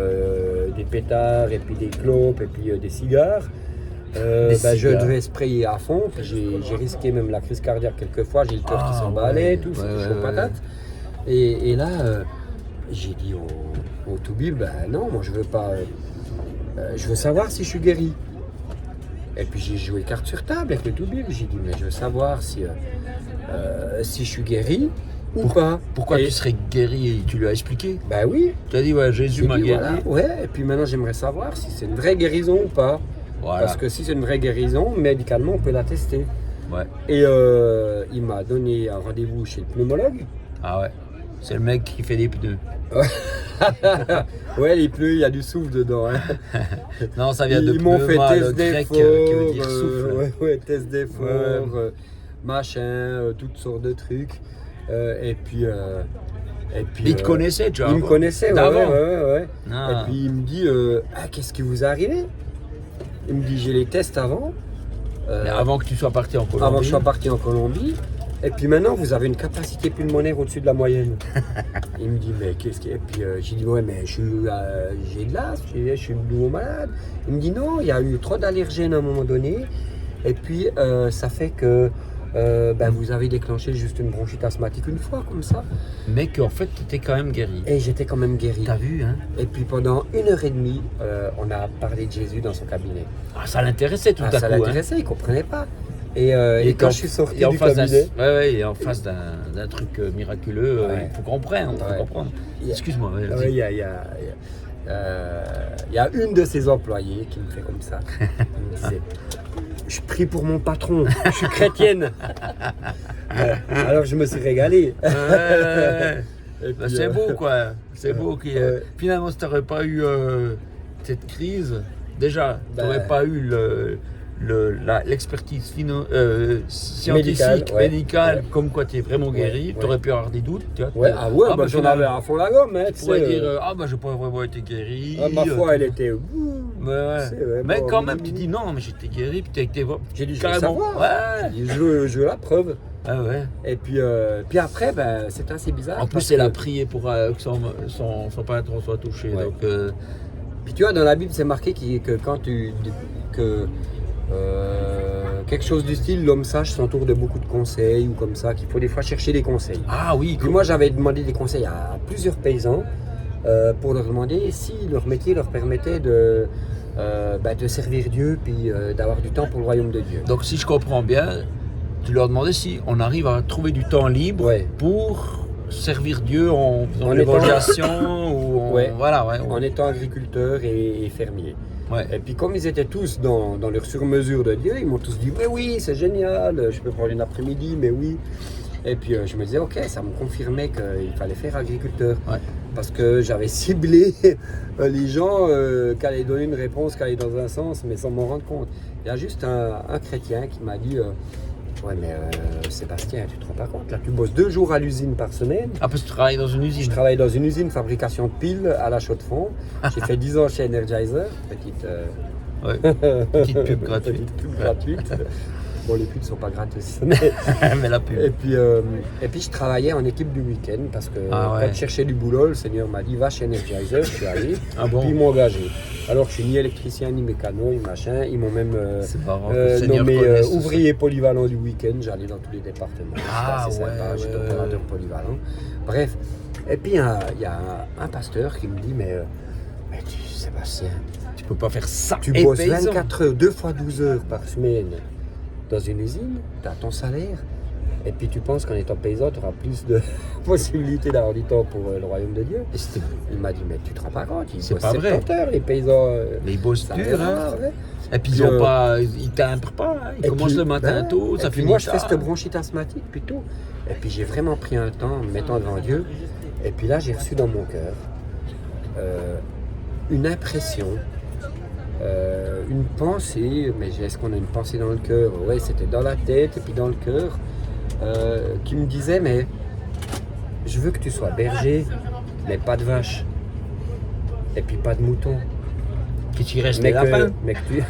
Speaker 2: des pétards, et puis des clopes, et puis des cigares,
Speaker 1: Des
Speaker 2: je
Speaker 1: cigares.
Speaker 2: devais sprayer à fond, puis j'ai risqué même la crise cardiaque quelques fois, j'ai le cœur qui s'emballait, tout, c'était chaud patate. Et là, j'ai dit au Toubib, ben non, moi je veux pas, je veux savoir si je suis guéri. Et puis j'ai joué carte sur table avec le Toubib, j'ai dit, mais je veux savoir si je suis guéri ou pas.
Speaker 1: Pourquoi
Speaker 2: Et-
Speaker 1: tu serais guéri? Tu lui as expliqué?
Speaker 2: Ben oui.
Speaker 1: Tu as dit, ouais, Jésus
Speaker 2: J'ai
Speaker 1: m'a
Speaker 2: dit,
Speaker 1: guéri.
Speaker 2: voilà, ouais, et puis maintenant j'aimerais savoir si c'est une vraie guérison ou pas.
Speaker 1: Voilà.
Speaker 2: Parce que si c'est une vraie guérison, médicalement on peut la tester.
Speaker 1: Ouais.
Speaker 2: Et il m'a donné un rendez-vous chez le pneumologue.
Speaker 1: Ah ouais. C'est le mec qui fait des pneus.
Speaker 2: Ouais, les pneus, il y a du souffle dedans. Hein.
Speaker 1: Non, ça vient de
Speaker 2: Ils m'ont fait
Speaker 1: pneuma, le
Speaker 2: test
Speaker 1: grec
Speaker 2: d'effort,
Speaker 1: qui veut dire souffle.
Speaker 2: ouais, test d'effort,
Speaker 1: Ouais.
Speaker 2: machin, toutes sortes de trucs. Et puis,
Speaker 1: Il te connaissait, tu vois.
Speaker 2: il me connaissait, ouais,
Speaker 1: d'avant.
Speaker 2: ouais.
Speaker 1: Ah.
Speaker 2: Et puis il me dit, qu'est-ce qui vous est arrivé? Il me dit, j'ai les tests avant.
Speaker 1: Mais avant que tu sois parti en Colombie.
Speaker 2: Avant que je sois parti en Colombie. Et puis maintenant, vous avez une capacité pulmonaire au-dessus de la moyenne. Il me dit, mais qu'est-ce qu'il y a? Et puis j'ai dit, ouais, mais j'ai de l'asthme, je suis nouveau malade. Il me dit, non, il y a eu trop d'allergènes à un moment donné. Et puis ça fait que vous avez déclenché juste une bronchite asthmatique une fois, comme ça.
Speaker 1: Mais qu'en fait, tu étais quand même guéri.
Speaker 2: Et j'étais quand même guéri.
Speaker 1: T'as vu, hein?
Speaker 2: Et puis pendant 1h30, on a parlé de Jésus dans son cabinet.
Speaker 1: Ah, ça l'intéressait tout à coup.
Speaker 2: Ça
Speaker 1: hein.
Speaker 2: l'intéressait, il ne comprenait pas. Et quand je suis sorti
Speaker 1: en
Speaker 2: du
Speaker 1: face
Speaker 2: cabinet,
Speaker 1: et en face d'un truc miraculeux,
Speaker 2: Ouais.
Speaker 1: il faut comprendre.
Speaker 2: Ouais.
Speaker 1: Comprendre. Excuse-moi. Ouais,
Speaker 2: ouais,
Speaker 1: vas-y.
Speaker 2: il y a une de ses employées qui me fait comme ça. Elle me disait, je prie pour mon patron, je suis chrétienne. Alors je me suis régalé.
Speaker 1: Ouais.
Speaker 2: Et
Speaker 1: Bah,
Speaker 2: puis,
Speaker 1: c'est beau, quoi. C'est beau.
Speaker 2: ouais.
Speaker 1: Finalement, si tu n'aurais pas eu cette crise, déjà, tu
Speaker 2: Ben,
Speaker 1: n'aurais pas eu l'expertise scientifique,
Speaker 2: Médicale,
Speaker 1: médicale,
Speaker 2: ouais.
Speaker 1: comme quoi tu es vraiment guéri,
Speaker 2: Ouais.
Speaker 1: tu aurais pu avoir des doutes. Tu vois,
Speaker 2: Ouais, ah ouais,
Speaker 1: bah,
Speaker 2: j'en
Speaker 1: finalement,
Speaker 2: avais à fond la gomme. Hein,
Speaker 1: tu pourrais dire, j'ai pas vraiment été guéri.
Speaker 2: ma foi, elle était.
Speaker 1: Ouais, ouais.
Speaker 2: C'est vrai,
Speaker 1: Mais
Speaker 2: bon,
Speaker 1: quand même, tu dis non, mais j'étais guéri, puis tu as été voir.
Speaker 2: J'ai dit, je veux
Speaker 1: Carrément.
Speaker 2: savoir.
Speaker 1: Ouais.
Speaker 2: J'ai dit, je veux la preuve.
Speaker 1: Ah ouais.
Speaker 2: Et puis après, c'est assez bizarre.
Speaker 1: En plus,
Speaker 2: parce
Speaker 1: elle a
Speaker 2: que-
Speaker 1: prié pour que son patron soit touché.
Speaker 2: Ouais.
Speaker 1: Donc,
Speaker 2: Puis tu vois, dans la Bible, c'est marqué que quand quelque chose du style, l'homme sage s'entoure de beaucoup de conseils ou comme ça, qu'il faut des fois chercher des conseils.
Speaker 1: ah oui,
Speaker 2: Puis moi, j'avais demandé des conseils à plusieurs paysans pour leur demander si leur métier leur permettait de servir Dieu puis d'avoir du temps pour le royaume de Dieu.
Speaker 1: donc si je comprends bien, tu leur demandais si on arrive à trouver du temps libre
Speaker 2: Ouais.
Speaker 1: pour servir Dieu en faisant
Speaker 2: En
Speaker 1: l'évangélisation ou en,
Speaker 2: Ouais.
Speaker 1: voilà, ouais.
Speaker 2: En étant agriculteur et fermier.
Speaker 1: Ouais.
Speaker 2: Et puis comme ils étaient tous dans leur sur-mesure de Dieu, ils m'ont tous dit, mais oui, c'est génial, je peux prendre une après-midi, mais oui. Et puis je me disais, ok, ça me confirmait qu'il fallait faire agriculteur.
Speaker 1: Ouais.
Speaker 2: Parce que j'avais ciblé les gens qui allaient donner une réponse qui allait dans un sens, mais sans m'en rendre compte. Il y a juste un chrétien qui m'a dit, ouais mais Sébastien, tu te rends pas compte, là tu bosses 2 jours à l'usine par semaine.
Speaker 1: Ah, parce que tu travailles dans une usine.
Speaker 2: Je travaille dans une usine fabrication de piles à la Chaux-de-Fonds. J'ai fait 10 ans chez Energizer, petite
Speaker 1: Petite pub gratuite.
Speaker 2: Petite pub gratuite. Bon, les pubs ne sont pas gratis. Mais,
Speaker 1: Mais la pub.
Speaker 2: et puis je travaillais en équipe du week-end parce que
Speaker 1: Ah ouais.
Speaker 2: quand je cherchais du boulot, le Seigneur m'a dit va chez Energizer, je suis allé.
Speaker 1: Ah bon?
Speaker 2: Puis ils m'ont engagé. Alors je suis ni électricien ni mécano, ni machin. Ils m'ont même
Speaker 1: C'est marrant. que le Seigneur
Speaker 2: nommé
Speaker 1: connaisse ça.
Speaker 2: ouvrier polyvalent du week-end. J'allais dans tous les départements.
Speaker 1: Ah
Speaker 2: C'était assez
Speaker 1: ouais,
Speaker 2: sympa, j'étais
Speaker 1: ouais,
Speaker 2: opérateur
Speaker 1: ouais.
Speaker 2: polyvalent. Bref. Et puis il y a un pasteur qui me dit mais Sébastien,
Speaker 1: Tu peux pas faire ça.
Speaker 2: tu
Speaker 1: Et
Speaker 2: bosses
Speaker 1: paysan.
Speaker 2: 24 heures, 2 fois 12 heures par semaine dans une usine, tu as ton salaire, et puis tu penses qu'en étant paysan, tu auras plus de possibilités d'avoir du temps pour le royaume de Dieu.
Speaker 1: Et c'était-
Speaker 2: Il m'a dit, mais tu te rends pas compte, ils
Speaker 1: C'est
Speaker 2: bossent
Speaker 1: pas vrai.
Speaker 2: 70 heures, les paysans.
Speaker 1: Mais ils bossent
Speaker 2: ça
Speaker 1: dur,
Speaker 2: va,
Speaker 1: hein.
Speaker 2: ouais.
Speaker 1: Et puis
Speaker 2: Puis,
Speaker 1: ils timbrent pas. Hein. Ils
Speaker 2: Et
Speaker 1: commencent
Speaker 2: puis,
Speaker 1: le matin
Speaker 2: ben,
Speaker 1: tôt, ça
Speaker 2: et puis
Speaker 1: finit
Speaker 2: moi, je fais
Speaker 1: tard.
Speaker 2: cette bronchite asthmatique, puis tout. Et puis j'ai vraiment pris un temps en me mettant devant Dieu. Et puis là, j'ai reçu dans mon cœur une impression, une pensée. Mais est-ce qu'on a une pensée dans le cœur? Ouais, c'était dans la tête et puis dans le cœur, qui me disait, mais je veux que tu sois berger, mais pas de vache. Et puis pas de mouton.
Speaker 1: Que tu restes
Speaker 2: Mais
Speaker 1: des lapins.
Speaker 2: mais que tu...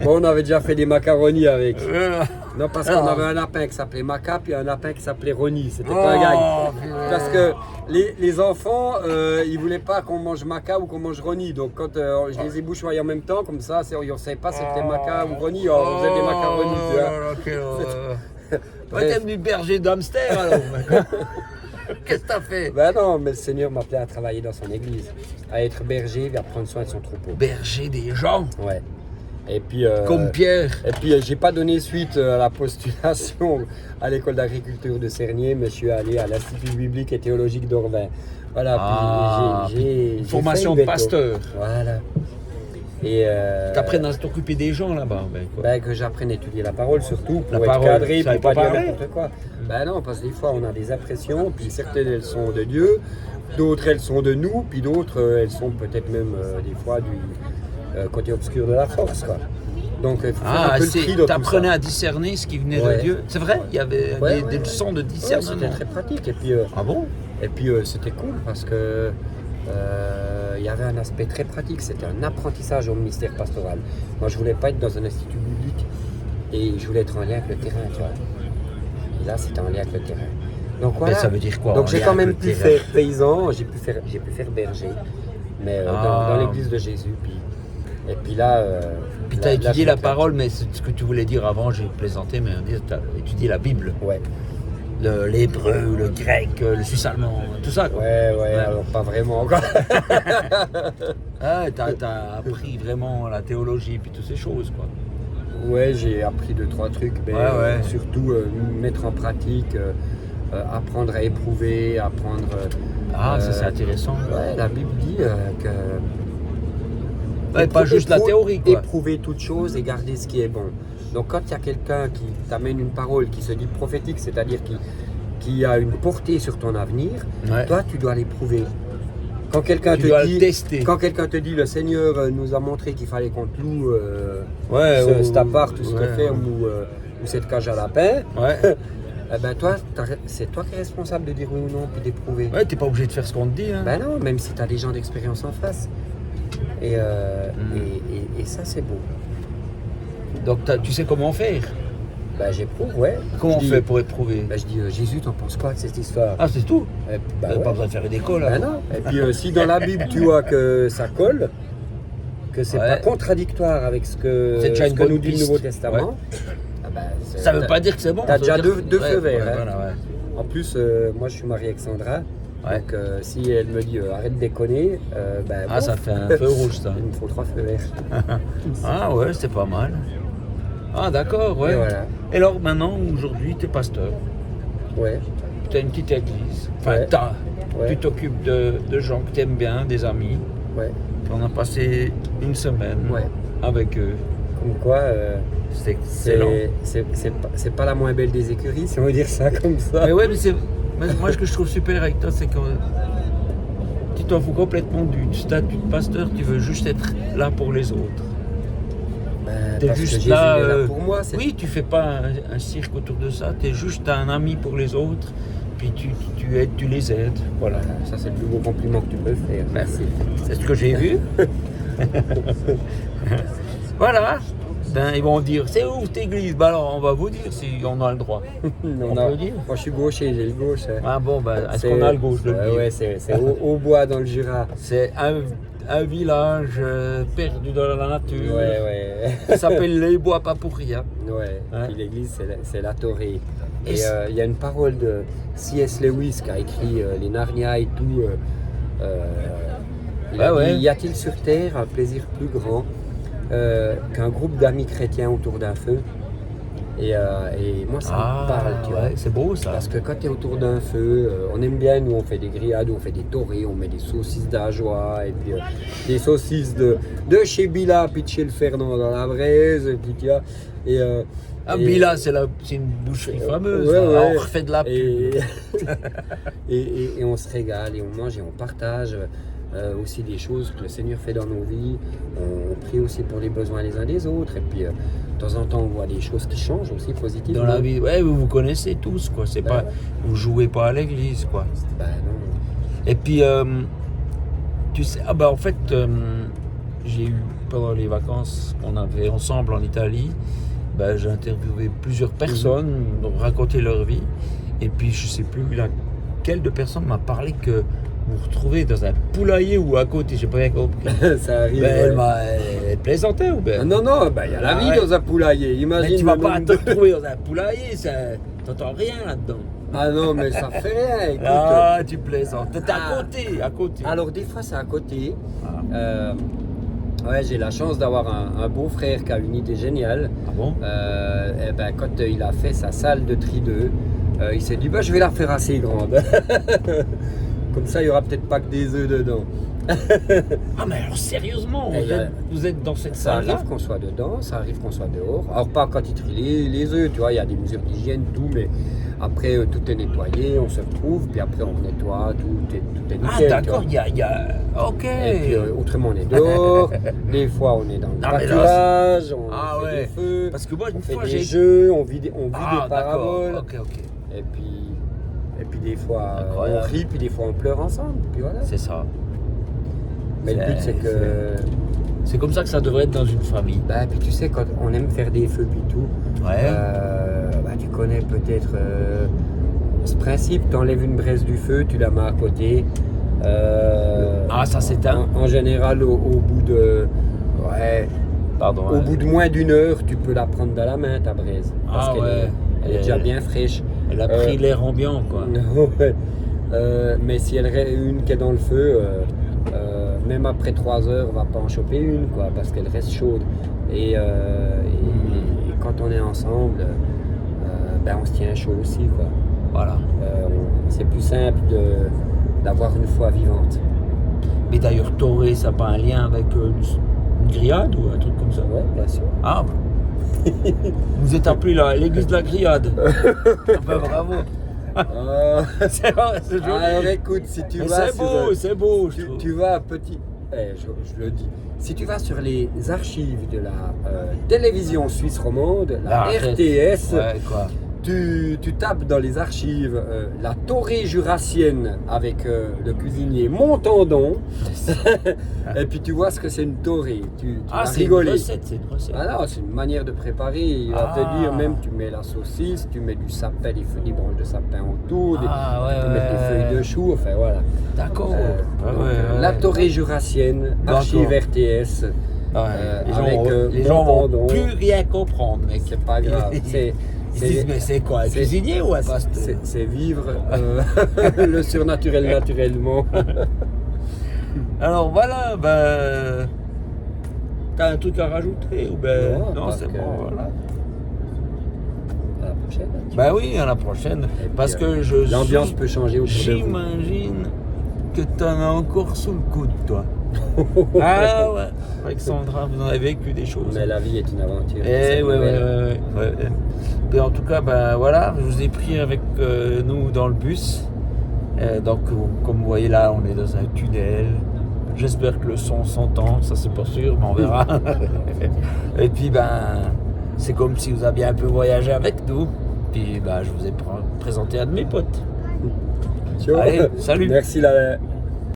Speaker 2: Bon, on avait déjà fait des macaronis avec.
Speaker 1: Euh,
Speaker 2: Non, parce qu'on avait un lapin qui s'appelait Maca, puis un lapin qui s'appelait Ronnie. C'était
Speaker 1: Oh,
Speaker 2: pas un gag.
Speaker 1: putain.
Speaker 2: Parce que les enfants, ils voulaient pas qu'on mange Maca ou qu'on mange Ronnie. Donc quand je les ai bouchoyés en même temps, comme ça, on ne savait pas si c'était Maca ou Ronnie. On faisait des macaronis, tu vois.
Speaker 1: Oh, quelle horreur. Toi,
Speaker 2: Bref.
Speaker 1: t'es venu berger d'hamster alors. Qu'est-ce que t'as fait?
Speaker 2: Ben non, mais le Seigneur m'appelait à travailler dans son église, à être berger et à prendre soin de son troupeau.
Speaker 1: Berger des gens,
Speaker 2: Ouais. Et puis,
Speaker 1: comme Pierre.
Speaker 2: et puis j'ai pas donné suite à la postulation à l'école d'agriculture de Cernier, mais je suis allé à l'Institut biblique et théologique d'Orvin. Voilà,
Speaker 1: Ah,
Speaker 2: puis j'ai
Speaker 1: formation
Speaker 2: fait
Speaker 1: de
Speaker 2: le veto.
Speaker 1: pasteur.
Speaker 2: Voilà. Et
Speaker 1: T'apprennes à t'occuper des gens là-bas. Ben, quoi.
Speaker 2: ben, que j'apprenne à étudier la parole surtout, pour
Speaker 1: La
Speaker 2: être
Speaker 1: parole,
Speaker 2: cadré,
Speaker 1: ça
Speaker 2: pour
Speaker 1: veut
Speaker 2: pas
Speaker 1: pas
Speaker 2: dire
Speaker 1: parler.
Speaker 2: n'importe quoi. Ben non, parce que des fois on a des impressions, puis certaines elles sont de Dieu, d'autres elles sont de nous, puis d'autres elles sont peut-être même des fois du côté obscur de la force, quoi. Donc il faut faire un peu le tri de tout
Speaker 1: t'apprenais
Speaker 2: ça.
Speaker 1: à discerner ce qui venait
Speaker 2: Ouais.
Speaker 1: de Dieu. C'est vrai, il y avait
Speaker 2: Ouais,
Speaker 1: des
Speaker 2: ouais,
Speaker 1: leçons de
Speaker 2: Ouais,
Speaker 1: discernement.
Speaker 2: c'était très pratique.
Speaker 1: Ah bon?
Speaker 2: Et puis c'était cool parce que il y avait un aspect très pratique. C'était un apprentissage au ministère pastoral. Moi, je voulais pas être dans un institut biblique et je voulais être en lien avec le terrain, tu vois. Et là, c'était en lien avec le terrain. Donc
Speaker 1: Mais
Speaker 2: voilà.
Speaker 1: ça veut dire quoi?
Speaker 2: Donc
Speaker 1: en
Speaker 2: j'ai
Speaker 1: lien
Speaker 2: quand
Speaker 1: avec
Speaker 2: même
Speaker 1: le
Speaker 2: pu
Speaker 1: terrain?
Speaker 2: faire paysan, j'ai pu faire berger, mais dans l'église de Jésus. Et puis là.
Speaker 1: Puis
Speaker 2: là-
Speaker 1: t'as
Speaker 2: là,
Speaker 1: étudié
Speaker 2: je
Speaker 1: la
Speaker 2: m'éclate.
Speaker 1: parole, mais c'est ce que tu voulais dire avant, j'ai plaisanté, mais on dit t'as étudié la Bible.
Speaker 2: Ouais.
Speaker 1: L'hébreu, le grec, le suisse-allemand, tout ça. Quoi.
Speaker 2: Ouais, alors pas vraiment encore.
Speaker 1: Ah, t'as appris vraiment la théologie puis toutes ces choses, quoi.
Speaker 2: Ouais, j'ai appris 2-3 trucs, mais
Speaker 1: Ouais.
Speaker 2: surtout mettre en pratique, apprendre à éprouver, apprendre.
Speaker 1: Ah, ça c'est intéressant.
Speaker 2: Ouais, la Bible dit que.
Speaker 1: Ouais, pas juste la théorie, quoi.
Speaker 2: Éprouver toute chose et garder ce qui est bon. Donc quand il y a quelqu'un qui t'amène une parole qui se dit prophétique, c'est-à-dire qui a une portée sur ton avenir,
Speaker 1: Ouais.
Speaker 2: toi tu dois l'éprouver. Quand quelqu'un
Speaker 1: Tu dois
Speaker 2: te
Speaker 1: le
Speaker 2: dit,
Speaker 1: tester.
Speaker 2: quand quelqu'un te dit le Seigneur nous a montré qu'il fallait qu'on te loue cet appart ou cette ferme ou cette cage à lapin,
Speaker 1: Ouais.
Speaker 2: eh ben toi, c'est toi qui es responsable de dire oui ou non puis d'éprouver.
Speaker 1: Ouais, t'es pas obligé de faire ce qu'on te dit. Hein.
Speaker 2: Ben non, même si tu as des gens d'expérience en face. Et ça c'est beau.
Speaker 1: Donc tu sais comment faire.
Speaker 2: Ben j'éprouve, ouais.
Speaker 1: Comment
Speaker 2: Je
Speaker 1: on
Speaker 2: dis-
Speaker 1: fait pour éprouver?
Speaker 2: Ben, je dis Jésus, t'en penses quoi de cette histoire?
Speaker 1: Ah, c'est tout.
Speaker 2: Et, ben,
Speaker 1: T'as
Speaker 2: ouais.
Speaker 1: pas besoin de faire une école.
Speaker 2: Ben
Speaker 1: alors.
Speaker 2: non. Et puis si dans la Bible tu vois que ça colle, que c'est
Speaker 1: Ouais.
Speaker 2: pas contradictoire avec ce que,
Speaker 1: C'est déjà
Speaker 2: ce
Speaker 1: une
Speaker 2: que
Speaker 1: bonne
Speaker 2: nous dit le
Speaker 1: piste.
Speaker 2: Nouveau Testament, ah ben,
Speaker 1: Ça veut pas dire que c'est bon.
Speaker 2: T'as
Speaker 1: ça veut
Speaker 2: déjà
Speaker 1: dire
Speaker 2: deux
Speaker 1: que-
Speaker 2: feux verts, hein.
Speaker 1: Voilà, ouais.
Speaker 2: En plus, moi je suis marié avec Sandra,
Speaker 1: Ouais.
Speaker 2: donc si elle me dit arrête de déconner, ben
Speaker 1: Ah,
Speaker 2: bon,
Speaker 1: ça fait un feu rouge, ça.
Speaker 2: il me faut 3 feux verts.
Speaker 1: Ah ouais, c'est pas mal. Ah d'accord, ouais.
Speaker 2: Et voilà.
Speaker 1: Et alors maintenant, aujourd'hui, tu es pasteur.
Speaker 2: Ouais.
Speaker 1: Tu as une petite église. Enfin,
Speaker 2: Ouais. Ouais.
Speaker 1: Tu t'occupes de gens que tu aimes bien, des amis.
Speaker 2: Ouais.
Speaker 1: On a passé une semaine
Speaker 2: Ouais.
Speaker 1: avec eux.
Speaker 2: Comme quoi,
Speaker 1: C'était excellent.
Speaker 2: c'est pas la moins belle des écuries, si on veut dire ça comme ça.
Speaker 1: Mais ouais, mais moi, ce que je trouve super avec toi, c'est que tu t'en fous complètement du statut de pasteur. Tu veux juste être là pour les autres.
Speaker 2: Ben,
Speaker 1: T'es
Speaker 2: parce que
Speaker 1: juste
Speaker 2: Jésus
Speaker 1: là.
Speaker 2: est là pour moi.
Speaker 1: Oui, tu fais pas un cirque autour de ça. Tu es juste un ami pour les autres. Puis tu les aides. Voilà.
Speaker 2: Ça, c'est le plus beau compliment que tu peux faire.
Speaker 1: Merci. C'est ce que j'ai vu. Voilà. Ben, ils vont dire, c'est où cette église? Ben alors, on va vous dire si on a le droit.
Speaker 2: Non,
Speaker 1: On
Speaker 2: non.
Speaker 1: peut dire.
Speaker 2: Moi, je suis gaucher, j'ai le gauche. Hein.
Speaker 1: Ah bon, ben, est-ce qu'on a le gauche, le milieu?
Speaker 2: Ouais, c'est au bois dans le Jura.
Speaker 1: C'est un village perdu dans la nature.
Speaker 2: Ouais.
Speaker 1: Qui s'appelle les Bois pas pour rien.
Speaker 2: Ouais.
Speaker 1: Ouais.
Speaker 2: Puis l'église, c'est la Torée.
Speaker 1: Et
Speaker 2: Et il y a une parole de C.S. Lewis qui a écrit les Narnia et tout. Il a
Speaker 1: Ouais,
Speaker 2: dit,
Speaker 1: ouais.
Speaker 2: y a-t-il sur terre un plaisir plus grand qu'un groupe d'amis chrétiens autour d'un feu? Et moi, ça me parle, tu vois.
Speaker 1: ouais, c'est beau ça.
Speaker 2: Parce que quand tu es autour d'un feu, on aime bien, nous on fait des grillades, on fait des torées, on met des saucisses d'Ajoie, et puis des saucisses de chez Billa, puis de chez le Fernand dans la braise, et puis tu vois.
Speaker 1: Ah,
Speaker 2: et-
Speaker 1: Bila, c'est une boucherie fameuse.
Speaker 2: Ouais,
Speaker 1: hein.
Speaker 2: ouais.
Speaker 1: On refait de la pub.
Speaker 2: Et on se régale, et on mange, et on partage aussi des choses que le Seigneur fait dans nos vies. On prie aussi pour les besoins les uns des autres, et puis de temps en temps on voit des choses qui changent aussi positivement.
Speaker 1: Dans la vie, ouais, vous vous connaissez tous, quoi. C'est
Speaker 2: Ben
Speaker 1: pas,
Speaker 2: ouais.
Speaker 1: vous jouez pas à l'église, quoi.
Speaker 2: Ben non.
Speaker 1: Et puis, tu sais, en fait, j'ai eu pendant les vacances qu'on avait ensemble en Italie, ben, j'ai interviewé plusieurs personnes, raconté leur vie. Et puis je sais plus laquelle de personnes m'a parlé que vous vous retrouvez dans un poulailler ou à côté, j'ai pas bien compris.
Speaker 2: Ça arrive.
Speaker 1: Ben,
Speaker 2: ouais.
Speaker 1: elle plaisantait ou ben?
Speaker 2: Ah non, non, il y a la vie
Speaker 1: Ouais.
Speaker 2: dans un poulailler. Imagine.
Speaker 1: Mais tu vas
Speaker 2: le
Speaker 1: pas
Speaker 2: nombre
Speaker 1: te
Speaker 2: de-
Speaker 1: retrouver dans un poulailler, t'entends rien là-dedans.
Speaker 2: Ah non, mais ça fait rien. Écoute.
Speaker 1: Ah, tu plaisantes. T'es
Speaker 2: Ah.
Speaker 1: à côté.
Speaker 2: Alors, des fois, c'est à côté.
Speaker 1: Ah.
Speaker 2: Ouais, j'ai la chance d'avoir un beau frère qui a une idée géniale.
Speaker 1: Ah bon?
Speaker 2: Eh ben, quand il a fait sa salle de tri 2, il s'est dit bah, je vais la faire assez grande. Comme ça, il n'y aura peut-être pas que des œufs dedans.
Speaker 1: Ah, mais alors sérieusement,
Speaker 2: Et
Speaker 1: vous êtes dans cette
Speaker 2: Ça
Speaker 1: salle-là?
Speaker 2: arrive qu'on soit dedans, ça arrive qu'on soit dehors. Alors, pas quand il trie les œufs, tu vois, il y a des mesures d'hygiène, tout, mais après, tout est nettoyé, on se retrouve, puis après, on nettoie, tout est nickel.
Speaker 1: Ah,
Speaker 2: tu
Speaker 1: d'accord,
Speaker 2: vois.
Speaker 1: il y a. Ok.
Speaker 2: Et puis, autrement, on est dehors. Des fois, on est dans le
Speaker 1: Non, mais là,
Speaker 2: pâturage, on
Speaker 1: Ah
Speaker 2: fait
Speaker 1: ouais.
Speaker 2: des feux,
Speaker 1: Parce que moi,
Speaker 2: on
Speaker 1: une
Speaker 2: fait
Speaker 1: fois,
Speaker 2: des
Speaker 1: j'ai.
Speaker 2: jeux, on vit des
Speaker 1: Ah, d'accord.
Speaker 2: paraboles.
Speaker 1: Ok.
Speaker 2: Et puis des fois, on
Speaker 1: Incroyable.
Speaker 2: rit, puis des fois, on pleure ensemble. Puis voilà.
Speaker 1: C'est ça.
Speaker 2: Mais le but, c'est que.
Speaker 1: C'est comme ça que ça devrait être dans une famille.
Speaker 2: Bah, puis tu sais, quand on aime faire des feux, puis tout.
Speaker 1: Ouais.
Speaker 2: Bah, tu connais peut-être ce principe, tu enlèves une braise du feu, tu la mets à côté.
Speaker 1: Ah, ça s'éteint.
Speaker 2: En général, au bout de. Ouais.
Speaker 1: Pardon.
Speaker 2: Au bout de moins d'une heure, tu peux la prendre dans la main, ta braise. Parce
Speaker 1: Ah,
Speaker 2: qu'elle
Speaker 1: ouais.
Speaker 2: elle est déjà bien fraîche.
Speaker 1: Elle a pris l'air ambiant, quoi.
Speaker 2: Ouais. Mais si elle reste une qui est dans le feu, même après 3 heures, on va pas en choper une, quoi, parce qu'elle reste chaude. Et quand on est ensemble, ben on se tient chaud aussi, quoi.
Speaker 1: Voilà.
Speaker 2: C'est plus simple d'avoir une foi vivante.
Speaker 1: Mais d'ailleurs, Toré, ça n'a pas un lien avec une grillade ou un truc comme ça?
Speaker 2: Ouais, bien sûr.
Speaker 1: Ah, vous êtes appelé l'église de la grillade. Ah ben, bravo. C'est vrai, c'est joli.
Speaker 2: Alors écoute, si tu
Speaker 1: Mais
Speaker 2: vas
Speaker 1: c'est beau, je
Speaker 2: tu,
Speaker 1: trouve.
Speaker 2: tu vas petit, je le dis, si tu vas sur les archives de la télévision suisse romande, la RTS,
Speaker 1: Ouais, quoi.
Speaker 2: tu tapes dans les archives la Torée jurassienne avec le cuisinier Montandon, et puis tu vois ce que c'est une Torée. Tu vas
Speaker 1: Ah, c'est une
Speaker 2: rigoler.
Speaker 1: recette, c'est une recette.
Speaker 2: Ah non, c'est une manière de préparer. Il va
Speaker 1: Ah.
Speaker 2: te dire même, tu mets la saucisse, tu mets du sapin, des branches de sapin autour,
Speaker 1: Ah, ouais,
Speaker 2: tu peux mettre des
Speaker 1: ouais.
Speaker 2: feuilles de chou, enfin voilà.
Speaker 1: D'accord. Ah,
Speaker 2: Donc,
Speaker 1: ouais.
Speaker 2: La Torée jurassienne, archive
Speaker 1: D'accord.
Speaker 2: RTS,
Speaker 1: Ouais,
Speaker 2: avec
Speaker 1: les gens vont
Speaker 2: Montandon.
Speaker 1: plus rien comprendre, mec.
Speaker 2: C'est pas grave.
Speaker 1: Ils se disent, mais c'est quoi, un cuisinier ou un pasteur?
Speaker 2: C'est vivre le surnaturel naturellement.
Speaker 1: Alors voilà, ben. T'as un truc à rajouter ou ben.
Speaker 2: Non,
Speaker 1: Non, c'est
Speaker 2: que-
Speaker 1: bon, voilà.
Speaker 2: À la prochaine.
Speaker 1: Ben oui, à la prochaine.
Speaker 2: Et puis,
Speaker 1: Parce que je.
Speaker 2: l'ambiance peut changer autour de vous.
Speaker 1: J'imagine que t'en as encore sous le coude, toi. Ah ouais, avec Sandra, vous en avez vécu des choses.
Speaker 2: Mais la vie est une aventure.
Speaker 1: Eh
Speaker 2: C'est
Speaker 1: ouais.
Speaker 2: nouvelle.
Speaker 1: Mais en tout cas, ben voilà, je vous ai pris avec nous dans le bus. Donc, comme vous voyez là, on est dans un tunnel. J'espère que le son s'entend, ça c'est pas sûr, mais on verra. Et puis, ben, c'est comme si vous aviez un peu voyagé avec nous. Puis, ben, je vous ai présenté un de mes potes.
Speaker 2: Ciao.
Speaker 1: Allez, salut.
Speaker 2: Merci la